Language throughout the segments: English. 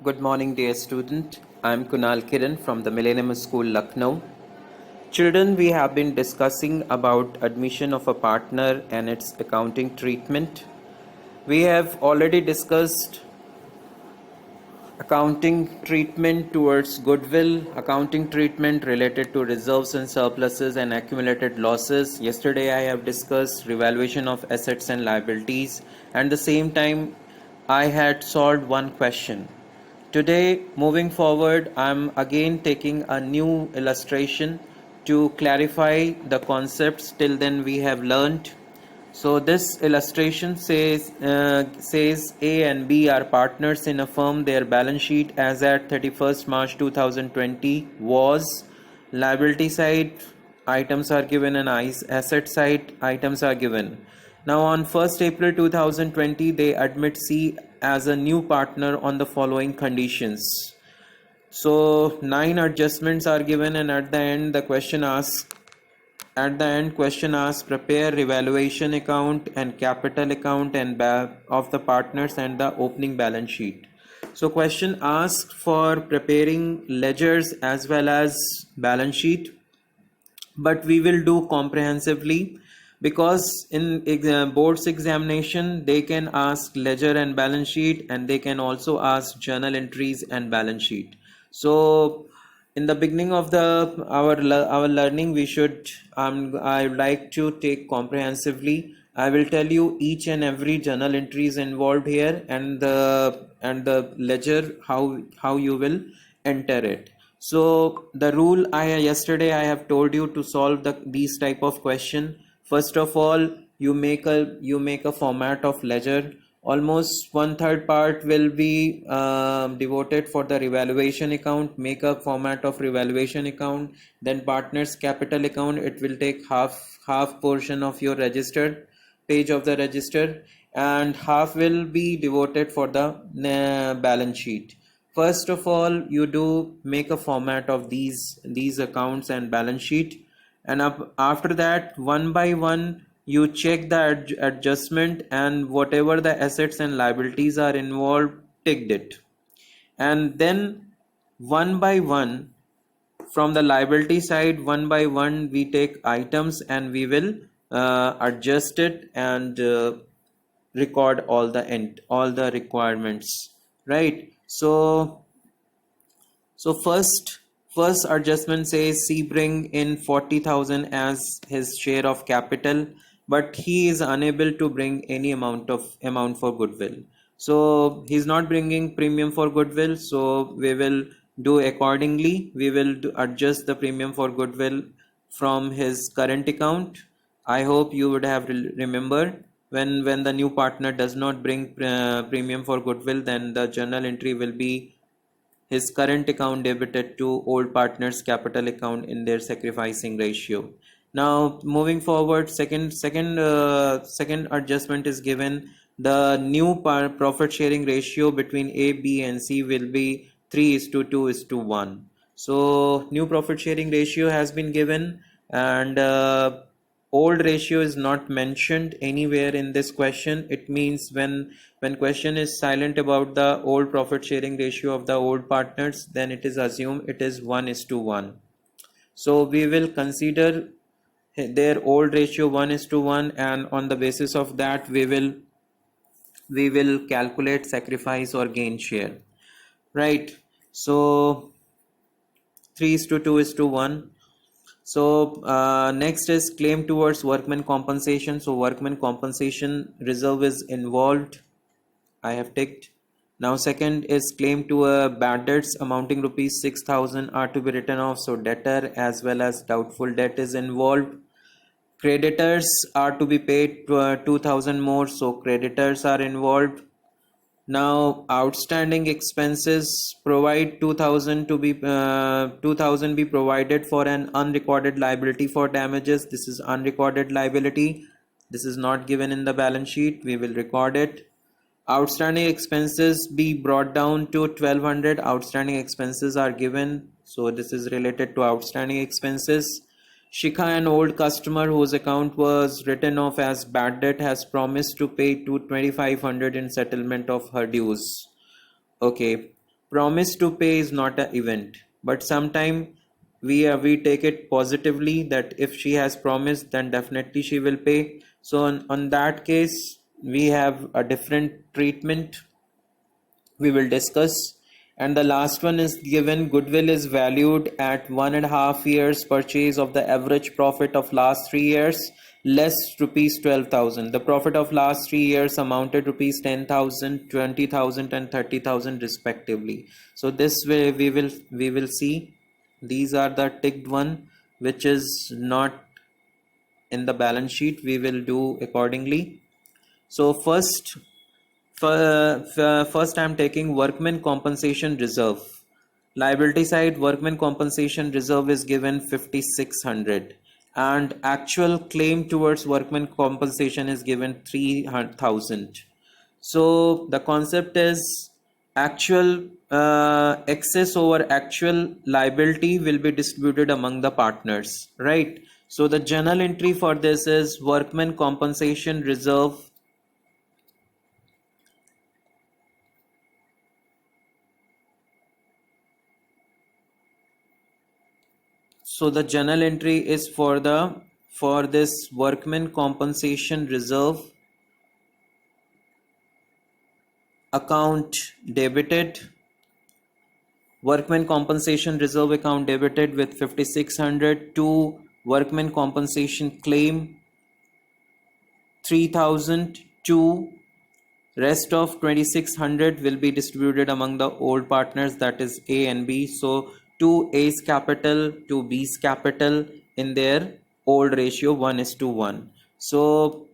Good morning, dear student. I'm Kunal Kiran from the Millennium School, Lucknow. Children, we have been discussing about admission of a partner and its accounting treatment. We have already discussed accounting treatment towards goodwill, accounting treatment related to reserves and surpluses and accumulated losses. Yesterday I have discussed revaluation of assets and liabilities, and the same time I had solved one question. Today, moving forward, I'm again taking a new illustration to clarify the concepts till then we have learned. So this illustration says A and B are partners in a firm. Their balance sheet as at 31st March 2020 was liability side items are given and asset side items are given. Now on 1st April 2020 they admit C as a new partner on the following conditions. So 9 adjustments are given, and at the end question asks prepare revaluation account and capital account and of the partners and the opening balance sheet. So question asks for preparing ledgers as well as balance sheet, but we will do comprehensively because in board's examination they can ask ledger and balance sheet, and they can also ask journal entries and balance sheet. So in the beginning of our learning we should I would like to take comprehensively. I will tell you each and every journal entries involved here, and the ledger, how you will enter it. So the rule yesterday I have told you to solve these type of question. First of all, you make a format of ledger. Almost 1/3 part will be devoted for the revaluation account. Make a format of revaluation account. Then partners capital account. It will take half portion of your registered page of the register, and half will be devoted for the balance sheet. First of all, you do make a format of these accounts and balance sheet, and after that, one by one, you check the adjustment, and whatever the assets and liabilities are involved, ticked it. And then one by one, from the liability side, one by one, we take items and we will adjust it and record all the requirements, right? So first adjustment says C bring in 40,000 as his share of capital, but he is unable to bring any amount for goodwill. So he's not bringing premium for goodwill. So we will do accordingly. We will adjust the premium for goodwill from his current account. I hope you would have remembered when the new partner does not bring premium for goodwill, then the journal entry will be his current account debited to old partner's capital account in their sacrificing ratio. Now moving forward, second adjustment is given. The new profit sharing ratio between A, B and C will be 3:2:1. So new profit sharing ratio has been given, and old ratio is not mentioned anywhere in this question. It means when question is silent about the old profit sharing ratio of the old partners, then it is assumed it is 1:1. So we will consider their old ratio 1:1, and on the basis of that we will calculate sacrifice or gain share, right? So 3:2:1. So next is claim towards workman compensation. So workman compensation reserve is involved. I have ticked. Now second is claim to a bad debts amounting rupees 6,000 are to be written off. So debtor as well as doubtful debt is involved. Creditors are to be paid 2,000 more. So creditors are involved. Now outstanding expenses, provide 2,000 to be 2,000 be provided for an unrecorded liability for damages. This is unrecorded liability. This is not given in the balance sheet. We will record it. Outstanding expenses be brought down to 1,200. Outstanding expenses are given. So this is related to outstanding expenses. Shikha, an old customer whose account was written off as bad debt, has promised to pay to 2,500 in settlement of her dues. Okay. promise to pay is not an event, but sometime we take it positively that if she has promised, then definitely she will pay. So on that case, we have a different treatment we will discuss. And the last one is given goodwill is valued at 1.5 years purchase of the average profit of last 3 years less rupees 12,000. The profit of last 3 years amounted rupees 10,000, 20,000, and 30,000 respectively. So this way we will see these are the ticked one which is not in the balance sheet. We will do accordingly. So first I'm taking workmen compensation reserve. Liability side, workmen compensation reserve is given 5,600 and actual claim towards workmen compensation is given 3,000. So the concept is actual excess over actual liability will be distributed among the partners, right? So the journal entry for this is workmen compensation reserve. So the journal entry is for this workmen compensation reserve account debited, workmen compensation reserve account debited with 5,600 to workmen compensation claim 3,000 to rest of 2,600 will be distributed among the old partners, that is A and B. So to A's capital to B's capital in their old ratio 1:1. So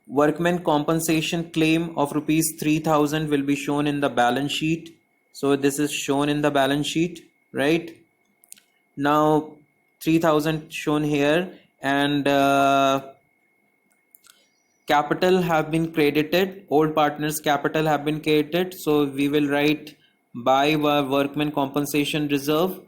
workmen compensation claim of rupees 3,000 will be shown in the balance sheet. So this is shown in the balance sheet, right? Now 3,000 shown here, and capital have been credited, old partners capital have been credited. So we will write by workmen compensation reserve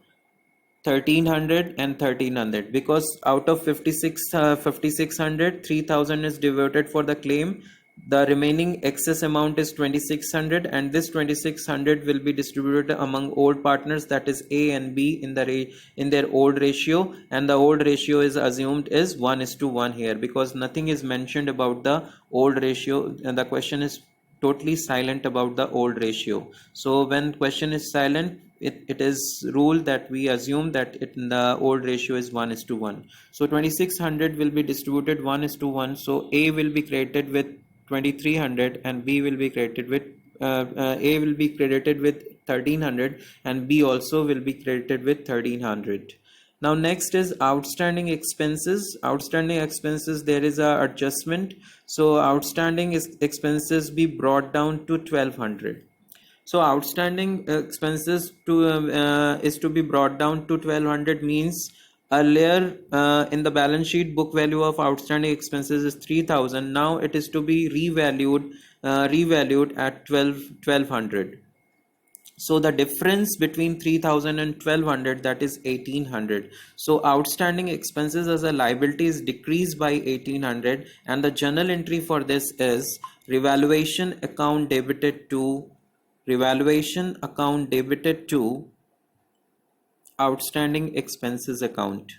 1,300 and 1,300 because out of 5,600 3,000 is devoted for the claim. The remaining excess amount is 2,600 and this 2,600 will be distributed among old partners, that is A and B in their old ratio, and the old ratio is assumed is 1:1 here because nothing is mentioned about the old ratio and the question is totally silent about the old ratio. So when question is silent, it is rule that we assume that the old ratio is 1:1. So 2,600 will be distributed 1:1. So A will be credited with 2,300 and B will be credited with A will be credited with 1,300 and B also will be credited with 1,300. Now next is outstanding expenses. Outstanding expenses, there is a adjustment. So outstanding expenses be brought down to 1,200. So outstanding expenses is to be brought down to 1,200 means earlier in the balance sheet book value of outstanding expenses is 3,000. Now it is to be revalued at 1,200. So the difference between 3,000 and 1,200, that is 1,800. So outstanding expenses as a liability is decreased by 1,800 and the journal entry for this is revaluation account debited to outstanding expenses account.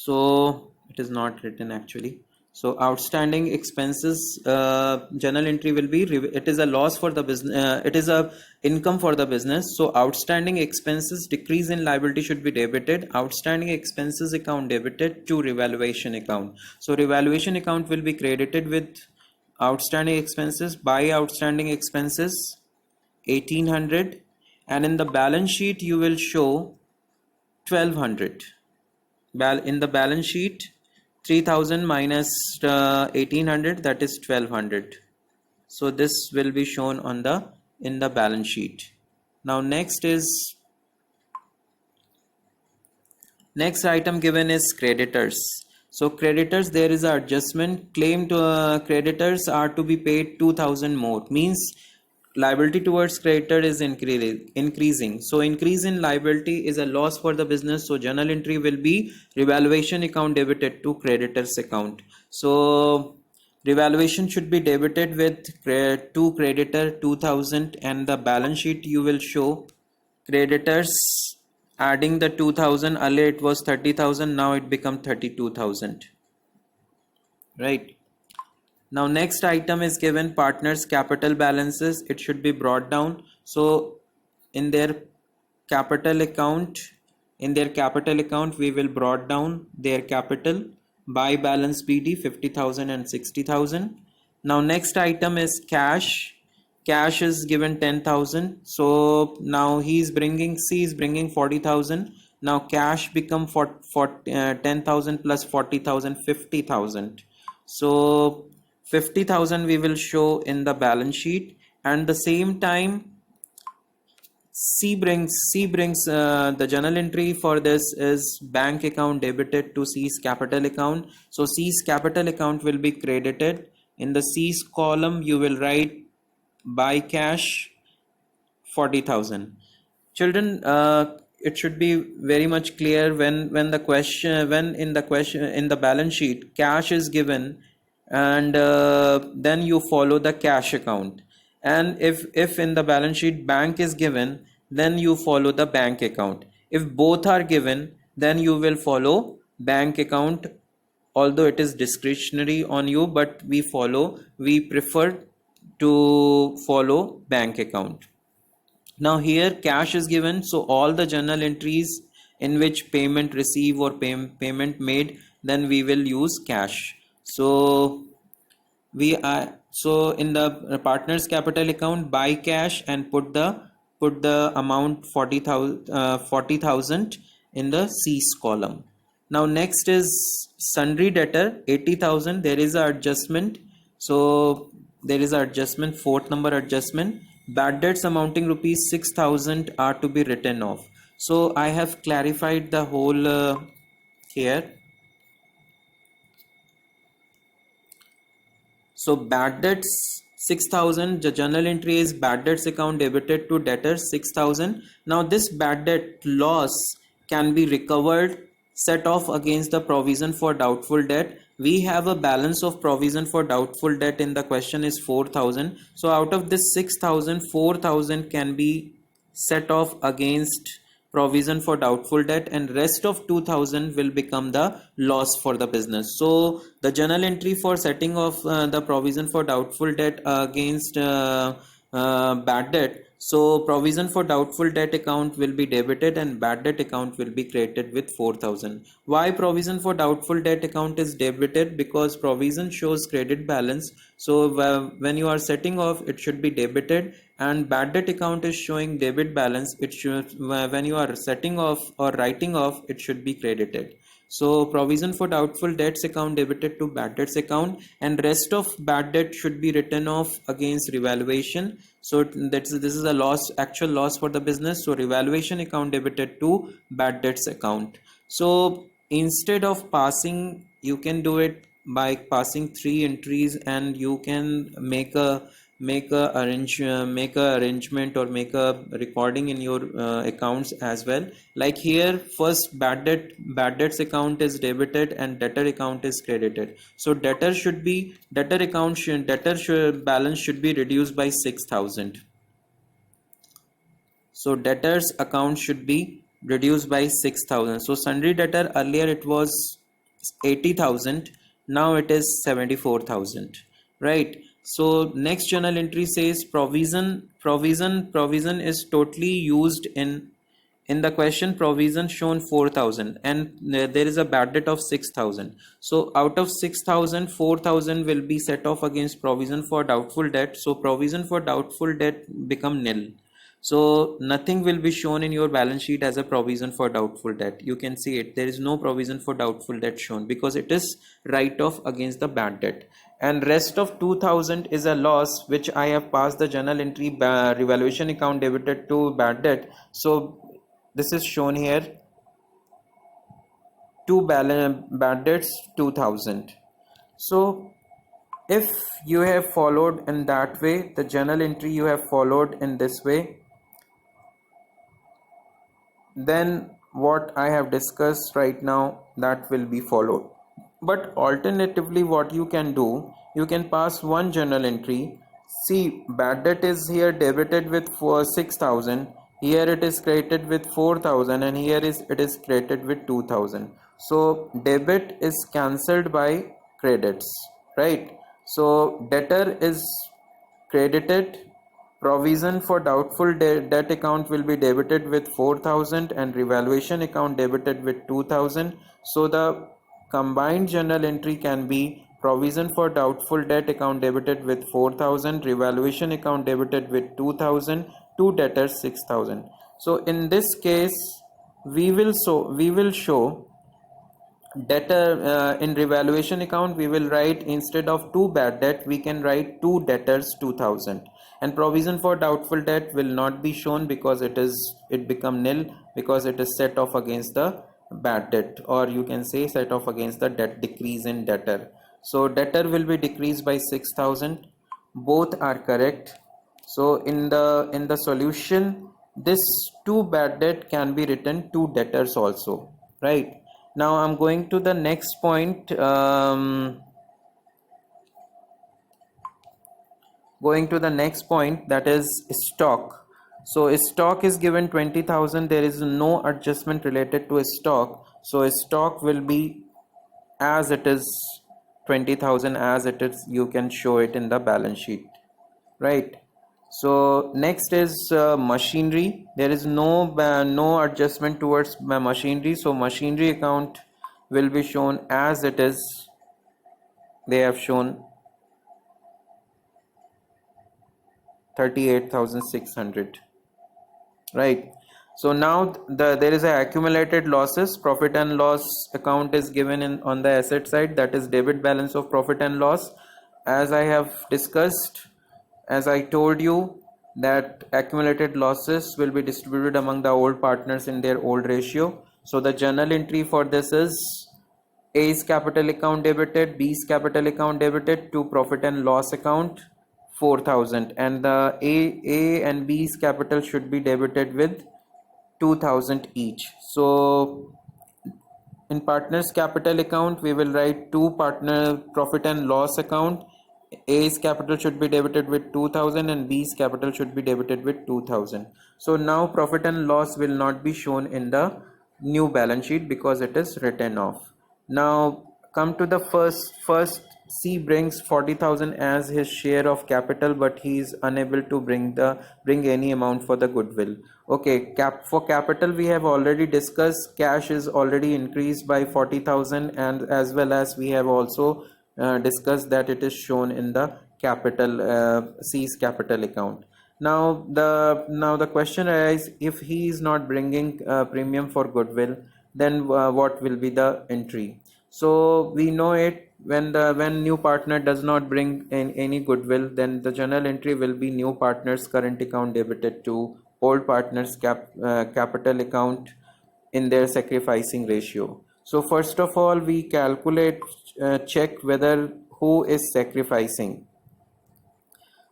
So it is not written actually. So outstanding expenses journal entry will be it is a loss for the business, it is a income for the business. So outstanding expenses decrease in liability should be debited, outstanding expenses account debited to revaluation account. So revaluation account will be credited with outstanding expenses by outstanding expenses 1,800 and in the balance sheet you will show 1,200. In the balance sheet 3,000 minus 1,800, that is 1,200. So this will be shown on in the balance sheet. Now next item given is creditors. So creditors, there is an adjustment. Claim to creditors are to be paid 2,000 more, means liability towards creditor is increasing. So increase in liability is a loss for the business. So journal entry will be revaluation account debited to creditors account. So revaluation should be debited with to creditor 2000, and the balance sheet you will show creditors adding the 2000. Earlier it was 30,000, now it become 32,000, right? Now next item is given partners capital balances. It should be brought down. So in their capital account, we will brought down their capital by balance BD 50,000 and 60,000. Now next item is cash. Cash is given 10,000. So now C is bringing 40,000. Now cash become 10,000 plus 40,000, 50,000. So 50,000 we will show in the balance sheet, and the same time C brings the journal entry for this is bank account debited to C's capital account. So C's capital account will be credited. In the C's column you will write by cash 40,000. Children, it should be very much clear when in the question in the balance sheet cash is given, and then you follow the cash account, and if in the balance sheet bank is given, then you follow the bank account. If both are given, then you will follow bank account, although it is discretionary on you, but we prefer to follow bank account. Now here cash is given, so all the journal entries in which payment received or payment made, then we will use cash. So in the partners capital account, buy cash and put the amount 40,000 in the C's column. Now next is sundry debtor 80,000. There is a adjustment. So there is a adjustment, fourth number adjustment. Bad debts amounting rupees 6,000 are to be written off. So I have clarified the whole here. So bad debts 6,000, the journal entry is bad debts account debited to debtors 6,000. Now this bad debt loss can be recovered, set off against the provision for doubtful debt. We have a balance of provision for doubtful debt in the question is 4,000. So out of this 6,000, 4,000 can be set off against provision for doubtful debt, and rest of 2,000 will become the loss for the business. So the journal entry for setting off the provision for doubtful debt against bad debt. So provision for doubtful debt account will be debited and bad debt account will be created with 4,000. Why provision for doubtful debt account is debited? Because provision shows credit balance. So when you are setting off, it should be debited, and bad debt account is showing debit balance. It should, when you are setting off or writing off, it should be credited. So provision for doubtful debts account debited to bad debts account, and rest of bad debt should be written off against revaluation. So this is a loss, actual loss for the business. So revaluation account debited to bad debts account. So instead of passing, you can do it by passing 3 entries, and you can make a arrangement or make a recording in your accounts as well. Like here, first bad debts account is debited and debtor account is credited. So debtor balance should be reduced by 6,000. So debtors account should be reduced by 6,000. So sundry debtor, earlier it was 80,000, now it is 74,000, right? So next journal entry says provision is totally used in the question. Provision shown 4,000, and there is a bad debt of 6,000. So out of 6,000, 4,000 will be set off against provision for doubtful debt. So provision for doubtful debt become nil. So nothing will be shown in your balance sheet as a provision for doubtful debt. You can see it. There is no provision for doubtful debt shown because it is write off against the bad debt. And rest of 2,000 is a loss, which I have passed the journal entry revaluation account debited to bad debt. So this is shown here. Bad debts 2,000. So If you have followed in that way, the journal entry you have followed in this way, then what I have discussed right now, that will be followed. But alternatively, what you can do, you can pass one journal entry. See, bad debt is here debited with 6,000, here it is credited with 4,000, and here is it is credited with 2,000. So debit is cancelled by credits, right? So debtor is credited. Provision for doubtful debt account will be debited with 4,000 and revaluation account debited with 2,000. So the combined journal entry can be provision for doubtful debt account debited with 4,000, revaluation account debited with 2,000, to debtors 6,000. So in this case, we will show debtor in revaluation account. We will write, instead of two bad debt, we can write two debtors 2,000, and provision for doubtful debt will not be shown because it become nil, because it is set off against the bad debt, or you can say set off against the debt decrease in debtor. So debtor will be decreased by 6,000. Both are correct. So in the solution, this two bad debt can be written two debtors also, right? Now I'm going to the next point. Going to the next point, that is stock. So stock is given 20,000. There is no adjustment related to stock. So stock will be as it is, 20,000 as it is. You can show it in the balance sheet, right? So next is machinery. There is no adjustment towards machinery, so machinery account will be shown as it is. They have shown 38,600, right? So now there is a accumulated losses. Profit and loss account is given in on the asset side, that is debit balance of profit and loss. As I have discussed, as I told you, that accumulated losses will be distributed among the old partners in their old ratio. So the journal entry for this is A's capital account debited, B's capital account debited, to profit and loss account 4,000, and the A and B's capital should be debited with 2,000 each. So in partners capital account, we will write two partner profit and loss account. A's capital should be debited with 2,000 and B's capital should be debited with 2,000. So now profit and loss will not be shown in the new balance sheet because it is written off. Now come to the first. C brings 40,000 as his share of capital, but he is unable to bring any amount for the goodwill. Okay, for capital we have already discussed. Cash is already increased by 40,000, and as well as we have also discussed that it is shown in the capital C's capital account. Now the question arises, if he is not bringing premium for goodwill, then what will be the entry? So we know it, when new partner does not bring in any goodwill, then the journal entry will be new partner's current account debited to old partner's capital account in their sacrificing ratio. So first of all, we calculate, check whether who is sacrificing.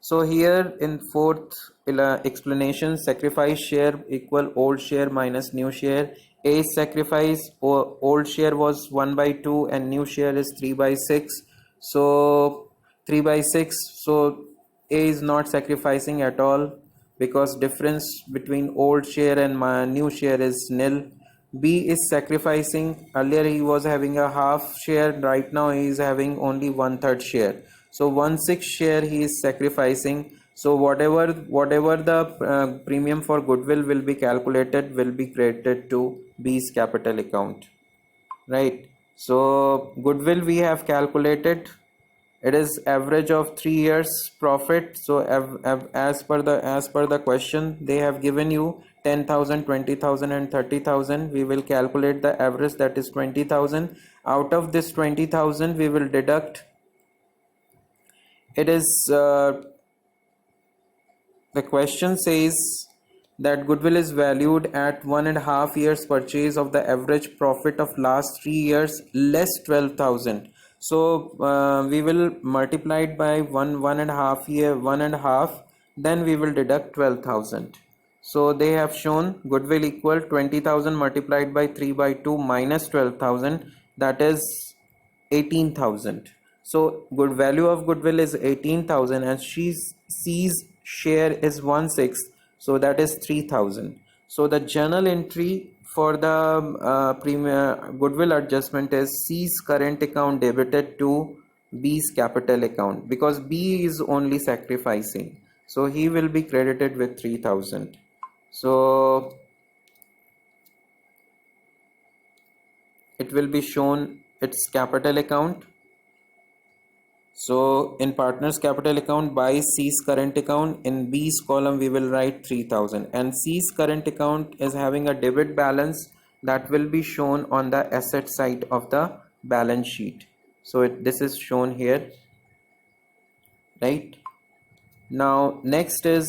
So here in fourth explanation, sacrifice share equal old share minus new share. A's sacrifice or old share was 1/2 and new share is 3/6. So 3/6. So A is not sacrificing at all because difference between old share and my new share is nil. B is sacrificing. Earlier he was having a half share. Right now he is having only 1/3 share. So 1/6 share he is sacrificing. So whatever the premium for goodwill will be calculated will be credited to B's capital account, right? So goodwill we have calculated. It is average of 3 years profit. So as per the question, they have given you 10,000, 20,000 and 30,000. We will calculate the average, that is 20,000. Out of this 20,000 we will deduct, it is the question says that goodwill is valued at 1.5 years purchase of the average profit of last 3 years less 12,000. So we will multiply it by 1.5, then we will deduct 12,000. So they have shown goodwill equal 20,000 multiplied by 3 by 2 minus 12,000, that is 18,000. So good value of goodwill is 18,000 and C's share is 1/6, so that is 3,000. So the journal entry for the goodwill adjustment is C's current account debited to B's capital account, because B is only sacrificing, so he will be credited with 3,000. So it will be shown its capital account. So in partner's capital account, by C's current account, in B's column we will write 3,000, and C's current account is having a debit balance that will be shown on the asset side of the balance sheet. So this is shown here, right? Now next is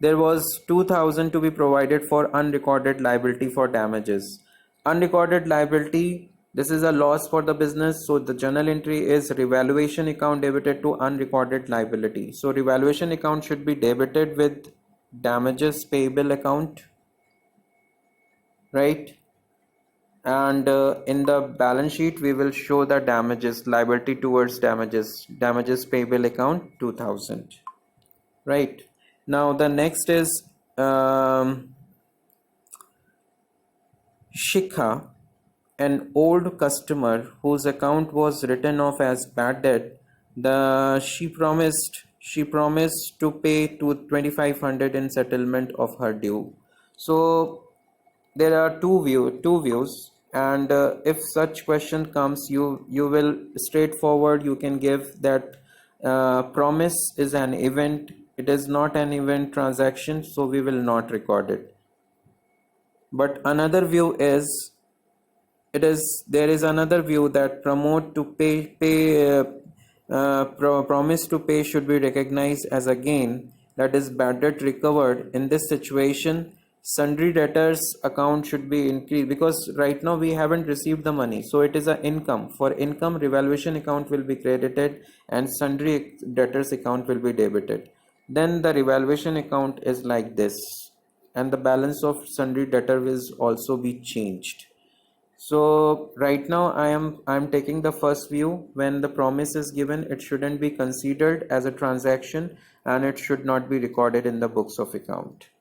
there was 2,000 to be provided for unrecorded liability for damages. Unrecorded liability, this is a loss for the business, so the journal entry is revaluation account debited to unrecorded liability. So revaluation account should be debited with damages payable account, right? And in the balance sheet we will show the damages liability towards damages payable account 2,000, right? Now the next is Shikha, an old customer whose account was written off as bad debt. She promised to pay to 2,500 in settlement of her due. So there are two views, and if such question comes, you will straightforward you can give that promise is an event, it is not an event transaction, so we will not record it. But another view is there is another view that promise to pay should be recognized as a gain, that is bad debt recovered. In this situation, sundry debtors account should be increased, because right now we haven't received the money, so it is an income. For income, revaluation account will be credited and sundry debtors account will be debited. Then the revaluation account is like this, and the balance of sundry debtor will also be changed. So right now I'm taking the first view. When the promise is given, it shouldn't be considered as a transaction and it should not be recorded in the books of account.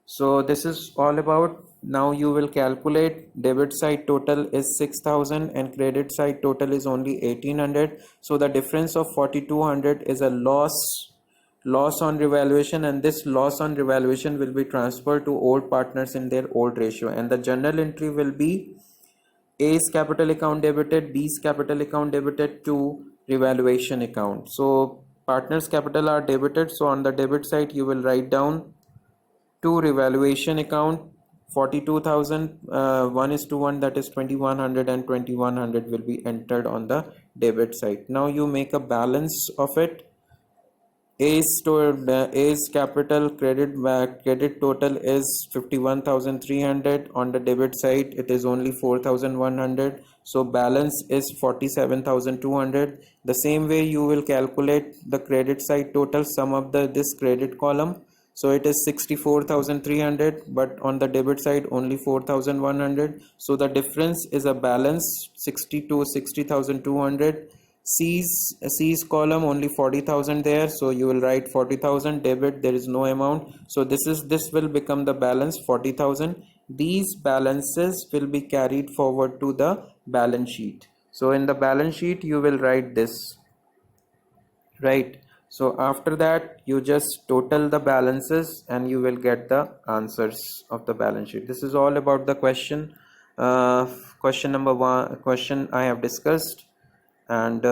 So this is all about. Now you will calculate debit side total is 6,000 and credit side total is only 1,800. So the difference of 4,200 is a loss on revaluation, and this loss on revaluation will be transferred to old partners in their old ratio, and the journal entry will be A's capital account debited, B's capital account debited to revaluation account. So partners capital are debited, so on the debit side you will write down to revaluation account 42,000, 1:1, that is 2,100, and 2,100 will be entered on the debit side. Now you make a balance of it. A's capital credit total is 51,300. On the debit side it is only 4,100, so balance is 47,200. The same way you will calculate the credit side total, sum of this credit column. So it is 64,300, but on the debit side only 4,100, so the difference is a balance 60,200. C's column only 40,000 there, so you will write 40,000 debit, there is no amount, so this will become the balance 40,000. These balances will be carried forward to the balance sheet. So in the balance sheet you will write this, right? So after that you just total the balances and you will get the answers of the balance sheet. This is all about the question. Question number 1 question I have discussed, and